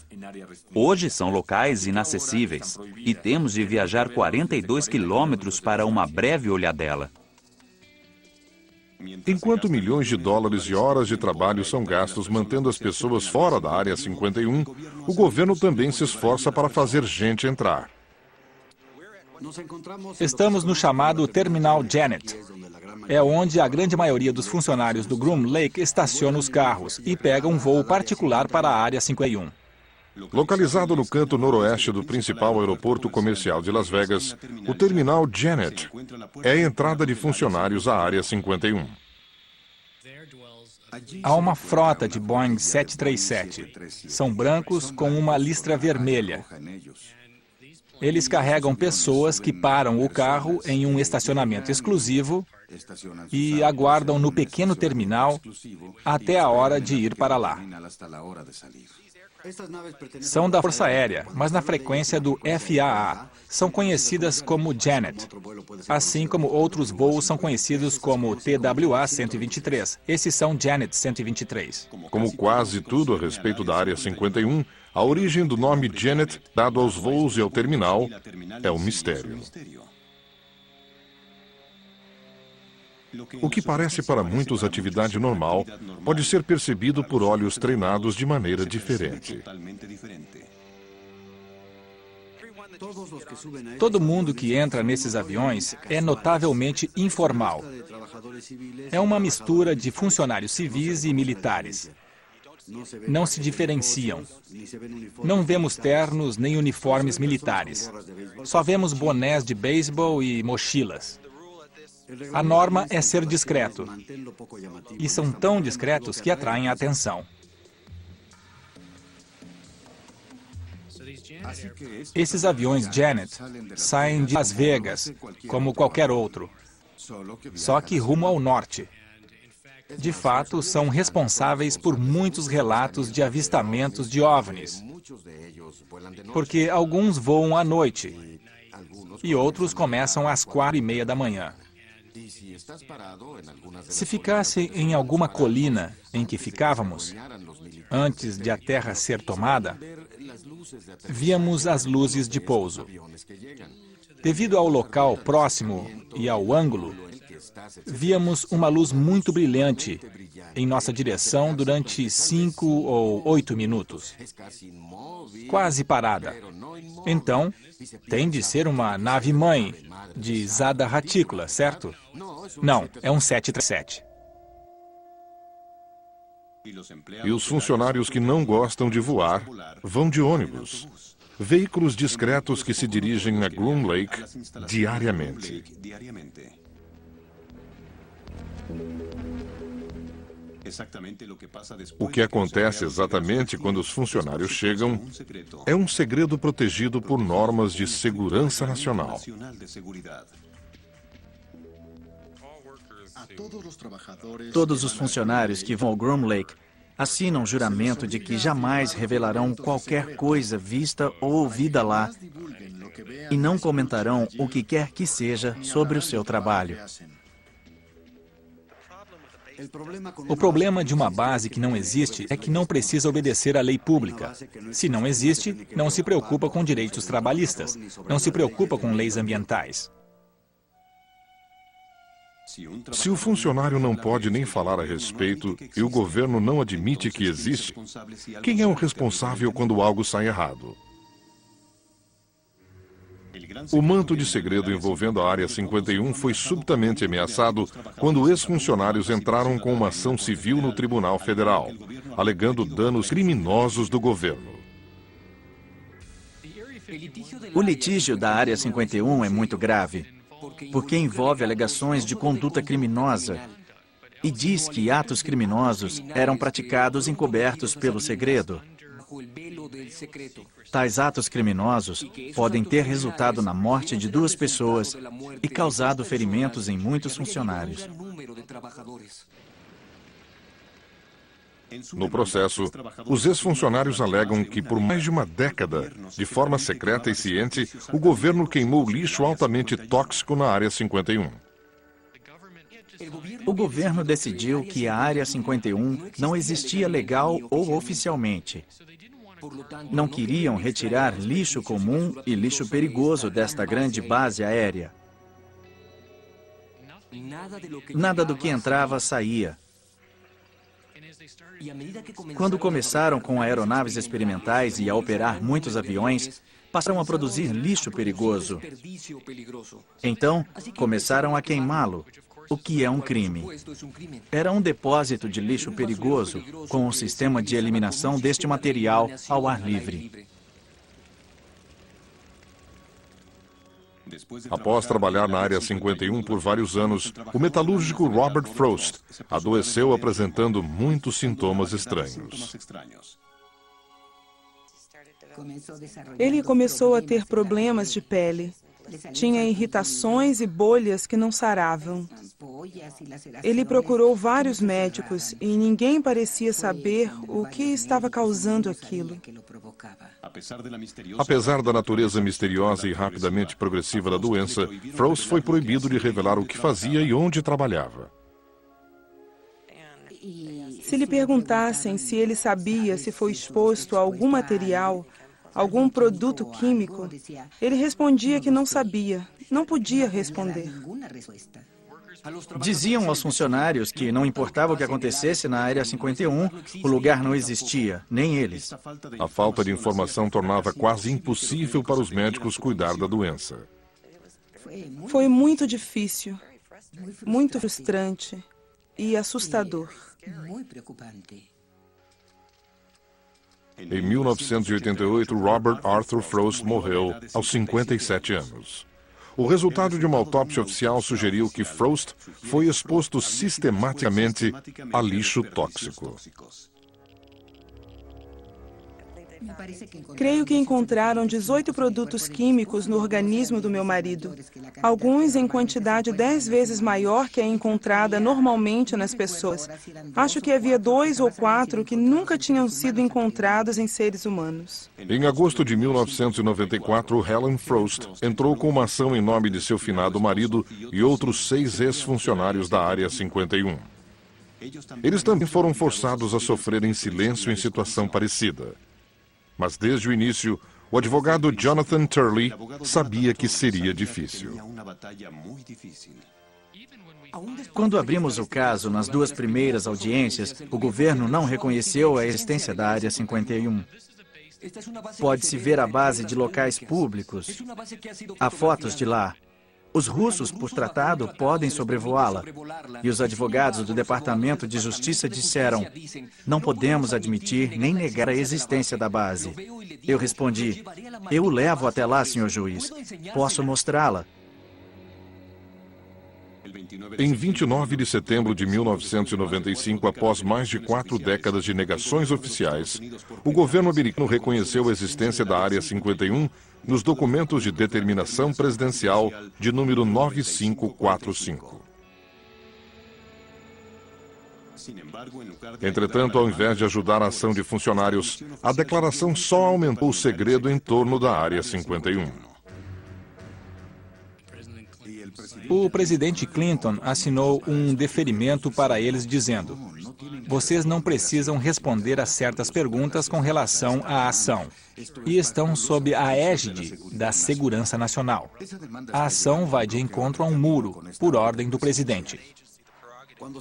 Hoje são locais inacessíveis e temos de viajar 42 quilômetros para uma breve olhadela. Enquanto milhões de dólares e horas de trabalho são gastos mantendo as pessoas fora da Área 51, o governo também se esforça para fazer gente entrar. Estamos no chamado Terminal Janet. É onde a grande maioria dos funcionários do Groom Lake estaciona os carros e pega um voo particular para a Área 51. Localizado no canto noroeste do principal aeroporto comercial de Las Vegas, o Terminal Janet é a entrada de funcionários à Área 51. Há uma frota de Boeing 737. São brancos com uma listra vermelha. Eles carregam pessoas que param o carro em um estacionamento exclusivo e aguardam no pequeno terminal até a hora de ir para lá. São da Força Aérea, mas na frequência do FAA. São conhecidas como Janet, assim como outros voos são conhecidos como TWA-123. Esses são Janet 123. Como quase tudo a respeito da Área 51, a origem do nome Janet, dado aos voos e ao terminal, é um mistério. O que parece para muitos atividade normal pode ser percebido por olhos treinados de maneira diferente. Todo mundo que entra nesses aviões é notavelmente informal. É uma mistura de funcionários civis e militares. Não se diferenciam. Não vemos ternos nem uniformes militares. Só vemos bonés de beisebol e mochilas. A norma é ser discreto. E são tão discretos que atraem a atenção. Esses aviões Janet saem de Las Vegas, como qualquer outro, só que rumo ao norte. De fato, são responsáveis por muitos relatos de avistamentos de OVNIs, porque alguns voam à noite e outros começam às 4:30 da manhã. Se ficasse em alguma colina em que ficávamos, antes de a Terra ser tomada, víamos as luzes de pouso. Devido ao local próximo e ao ângulo, víamos uma luz muito brilhante em nossa direção durante 5 ou 8 minutos, quase parada. Então, tem de ser uma nave-mãe de Zada Reticula, certo? Não, é um 737. E os funcionários que não gostam de voar vão de ônibus, veículos discretos que se dirigem a Groom Lake diariamente. O que acontece exatamente quando os funcionários chegam é um segredo protegido por normas de segurança nacional. Todos os funcionários que vão ao Groom Lake assinam juramento de que jamais revelarão qualquer coisa vista ou ouvida lá e não comentarão o que quer que seja sobre o seu trabalho. O problema de uma base que não existe é que não precisa obedecer à lei pública. Se não existe, não se preocupa com direitos trabalhistas, não se preocupa com leis ambientais. Se o funcionário não pode nem falar a respeito e o governo não admite que existe, quem é o responsável quando algo sai errado? O manto de segredo envolvendo a Área 51 foi subitamente ameaçado quando ex-funcionários entraram com uma ação civil no Tribunal Federal, alegando danos criminosos do governo. O litígio da Área 51 é muito grave, porque envolve alegações de conduta criminosa e diz que atos criminosos eram praticados encobertos pelo segredo. Tais atos criminosos podem ter resultado na morte de 2 pessoas e causado ferimentos em muitos funcionários. No processo, os ex-funcionários alegam que por mais de uma década, de forma secreta e ciente, o governo queimou lixo altamente tóxico na Área 51. O governo decidiu que a Área 51 não existia legal ou oficialmente. Não queriam retirar lixo comum e lixo perigoso desta grande base aérea. Nada do que entrava saía. Quando começaram com aeronaves experimentais e a operar muitos aviões, passaram a produzir lixo perigoso. Então, começaram a queimá-lo, o que é um crime. Era um depósito de lixo perigoso com um sistema de eliminação deste material ao ar livre. Após trabalhar na Área 51 por vários anos, o metalúrgico Robert Frost adoeceu apresentando muitos sintomas estranhos. Ele começou a ter problemas de pele. Tinha irritações e bolhas que não saravam. Ele procurou vários médicos e ninguém parecia saber o que estava causando aquilo. Apesar da natureza misteriosa e rapidamente progressiva da doença, Frost foi proibido de revelar o que fazia e onde trabalhava. Se lhe perguntassem se ele sabia se foi exposto a algum material, algum produto químico, ele respondia que não sabia, não podia responder. Diziam aos funcionários que não importava o que acontecesse na Área 51, o lugar não existia, nem eles. A falta de informação tornava quase impossível para os médicos cuidar da doença. Foi muito difícil, muito frustrante e assustador. Em 1988, Robert Arthur Frost morreu aos 57 anos. O resultado de uma autópsia oficial sugeriu que Frost foi exposto sistematicamente a lixo tóxico. Creio que encontraram 18 produtos químicos no organismo do meu marido, alguns em quantidade 10 vezes maior que a encontrada normalmente nas pessoas. Acho que havia 2 ou 4 que nunca tinham sido encontrados em seres humanos. Em agosto de 1994, Helen Frost entrou com uma ação em nome de seu finado marido e outros 6 ex-funcionários da Área 51. Eles também foram forçados a sofrer em silêncio em situação parecida. Mas desde o início, o advogado Jonathan Turley sabia que seria difícil. Quando abrimos o caso nas 2 primeiras audiências, o governo não reconheceu a existência da Área 51. Pode-se ver a base de locais públicos. Há fotos de lá. Os russos, por tratado, podem sobrevoá-la. E os advogados do Departamento de Justiça disseram: não podemos admitir nem negar a existência da base. Eu respondi: eu o levo até lá, senhor juiz. Posso mostrá-la. Em 29 de setembro de 1995, após mais de 4 décadas de negações oficiais, o governo americano reconheceu a existência da Área 51 nos documentos de determinação presidencial de número 9545. Entretanto, ao invés de ajudar a ação de funcionários, a declaração só aumentou o segredo em torno da Área 51. O presidente Clinton assinou um deferimento para eles dizendo: vocês não precisam responder a certas perguntas com relação à ação e estão sob a égide da segurança nacional. A ação vai de encontro a um muro, por ordem do presidente.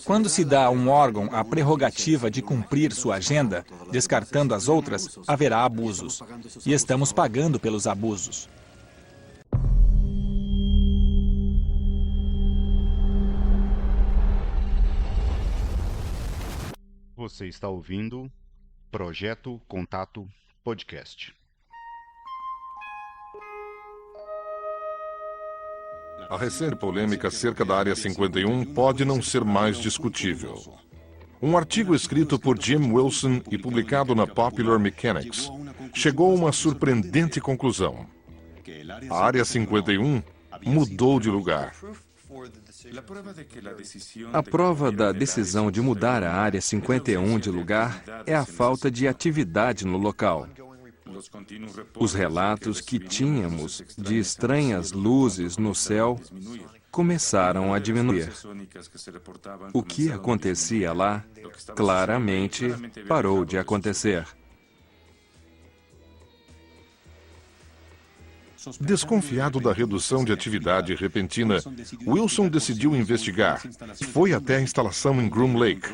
Quando se dá a um órgão a prerrogativa de cumprir sua agenda, descartando as outras, haverá abusos. E estamos pagando pelos abusos. Você está ouvindo Projeto Contato Podcast. A recente polêmica acerca da Área 51 pode não ser mais discutível. Um artigo escrito por Jim Wilson e publicado na Popular Mechanics chegou a uma surpreendente conclusão. A Área 51 mudou de lugar. A prova da decisão de mudar a Área 51 de lugar é a falta de atividade no local. Os relatos que tínhamos de estranhas luzes no céu começaram a diminuir. O que acontecia lá, claramente, parou de acontecer. Desconfiado da redução de atividade repentina, Wilson decidiu investigar. Foi até a instalação em Groom Lake.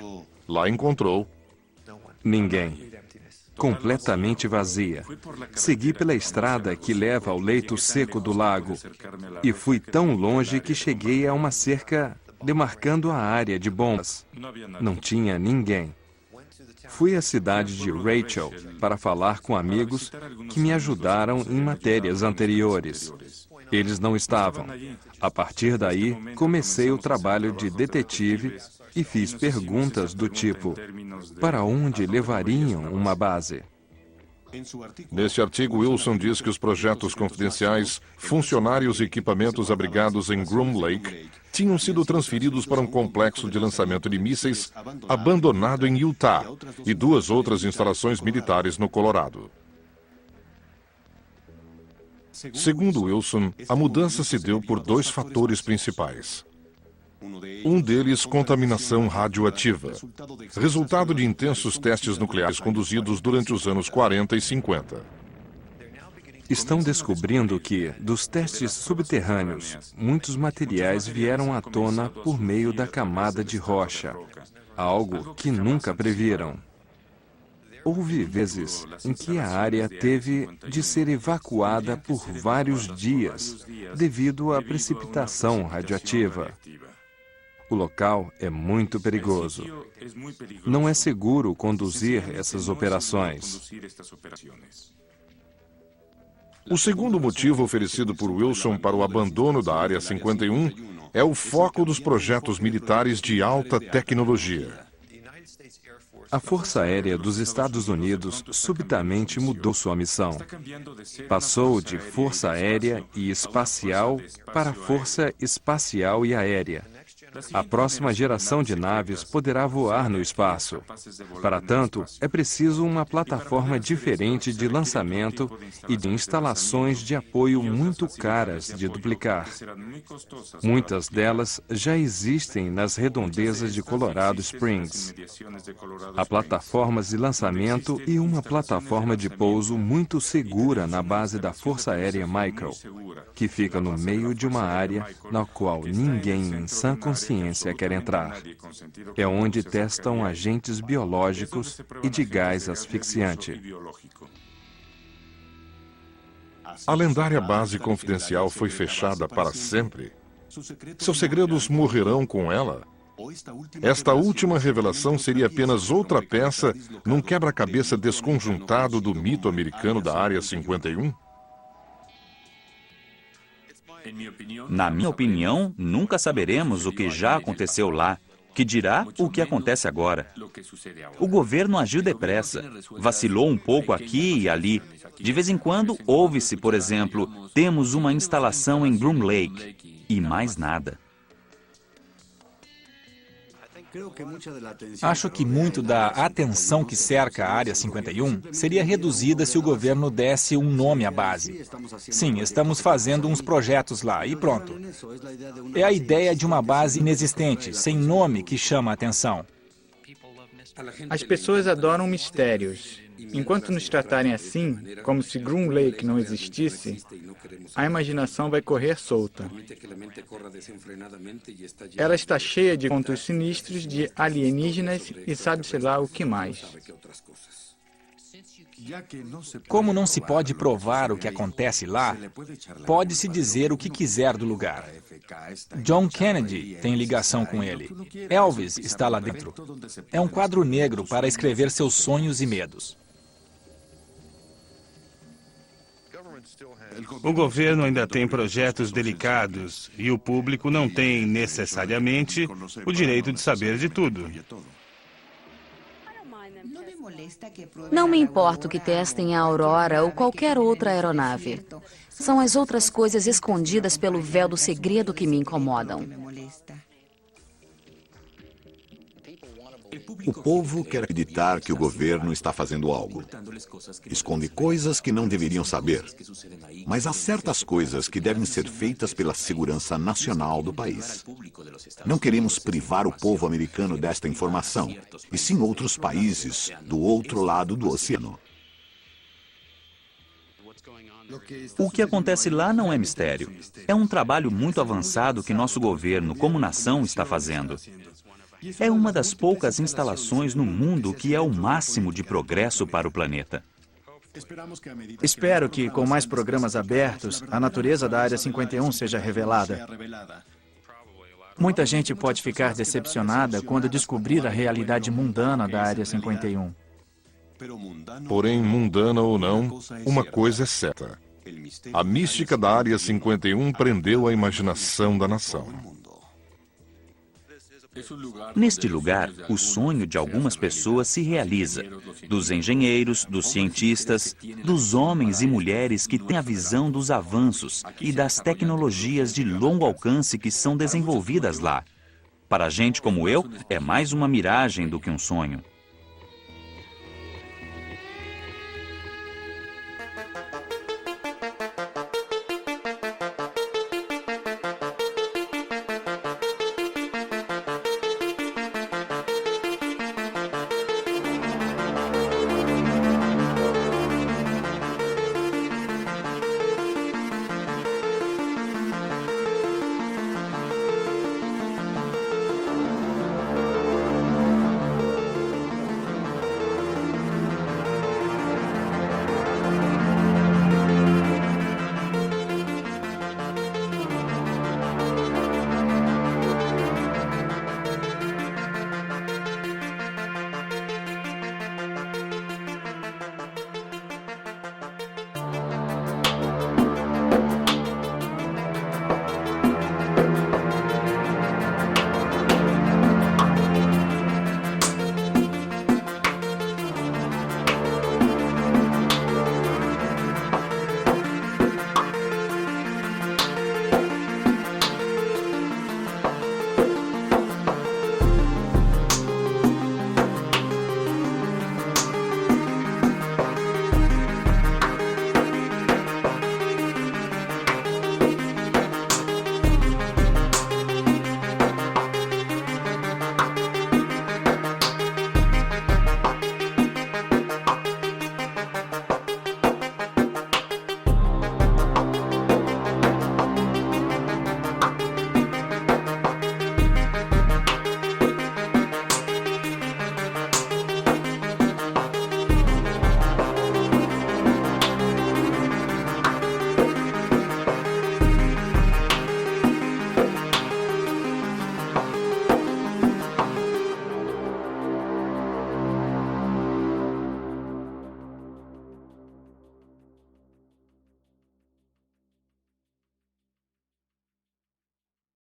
Lá encontrou ninguém. Completamente vazia. Segui pela estrada que leva ao leito seco do lago e fui tão longe que cheguei a uma cerca demarcando a área de bombas. Não tinha ninguém. Fui à cidade de Rachel para falar com amigos que me ajudaram em matérias anteriores. Eles não estavam. A partir daí, comecei o trabalho de detetive e fiz perguntas do tipo: para onde levariam uma base? Neste artigo, Wilson diz que os projetos confidenciais, funcionários e equipamentos abrigados em Groom Lake tinham sido transferidos para um complexo de lançamento de mísseis abandonado em Utah e 2 outras instalações militares no Colorado. Segundo Wilson, a mudança se deu por 2 fatores principais. Um deles, contaminação radioativa, resultado de intensos testes nucleares conduzidos durante os anos 40 e 50. Estão descobrindo que, dos testes subterrâneos, muitos materiais vieram à tona por meio da camada de rocha, algo que nunca previram. Houve vezes em que a área teve de ser evacuada por vários dias devido à precipitação radioativa. O local é muito perigoso. Não é seguro conduzir essas operações. O segundo motivo oferecido por Wilson para o abandono da Área 51 é o foco dos projetos militares de alta tecnologia. A Força Aérea dos Estados Unidos subitamente mudou sua missão. Passou de Força Aérea e Espacial para Força Espacial e Aérea. A próxima geração de naves poderá voar no espaço. Para tanto, é preciso uma plataforma diferente de lançamento e de instalações de apoio muito caras de duplicar. Muitas delas já existem nas redondezas de Colorado Springs. Há plataformas de lançamento e uma plataforma de pouso muito segura na base da Força Aérea Michael, que fica no meio de uma área na qual ninguém em sã consciência quer entrar. É onde testam agentes biológicos e de gás asfixiante. A lendária base confidencial foi fechada para sempre. Seus segredos morrerão com ela? Esta última revelação seria apenas outra peça num quebra-cabeça desconjuntado do mito americano da Área 51? Na minha opinião, nunca saberemos o que já aconteceu lá, que dirá o que acontece agora. O governo agiu depressa, vacilou um pouco aqui e ali. De vez em quando, ouve-se, por exemplo, temos uma instalação em Groom Lake, e mais nada. Acho que muito da atenção que cerca a Área 51 seria reduzida se o governo desse um nome à base. Sim, estamos fazendo uns projetos lá e pronto. É a ideia de uma base inexistente, sem nome, que chama a atenção. As pessoas adoram mistérios. Enquanto nos tratarem assim, como se Groom Lake não existisse, a imaginação vai correr solta. Ela está cheia de contos sinistros de alienígenas e sabe-se lá o que mais. Como não se pode provar o que acontece lá, pode-se dizer o que quiser do lugar. John Kennedy tem ligação com ele. Elvis está lá dentro. É um quadro negro para escrever seus sonhos e medos. O governo ainda tem projetos delicados e o público não tem, necessariamente, o direito de saber de tudo. Não me importa que testem a Aurora ou qualquer outra aeronave. São as outras coisas escondidas pelo véu do segredo que me incomodam. O povo quer acreditar que o governo está fazendo algo. Esconde coisas que não deveriam saber. Mas há certas coisas que devem ser feitas pela segurança nacional do país. Não queremos privar o povo americano desta informação, e sim outros países do outro lado do oceano. O que acontece lá não é mistério. É um trabalho muito avançado que nosso governo, como nação, está fazendo. É uma das poucas instalações no mundo que é o máximo de progresso para o planeta. Espero que, com mais programas abertos, a natureza da Área 51 seja revelada. Muita gente pode ficar decepcionada quando descobrir a realidade mundana da Área 51. Porém, mundana ou não, uma coisa é certa. A mística da Área 51 prendeu a imaginação da nação. Neste lugar, o sonho de algumas pessoas se realiza, dos engenheiros, dos cientistas, dos homens e mulheres que têm a visão dos avanços e das tecnologias de longo alcance que são desenvolvidas lá. Para gente como eu, é mais uma miragem do que um sonho.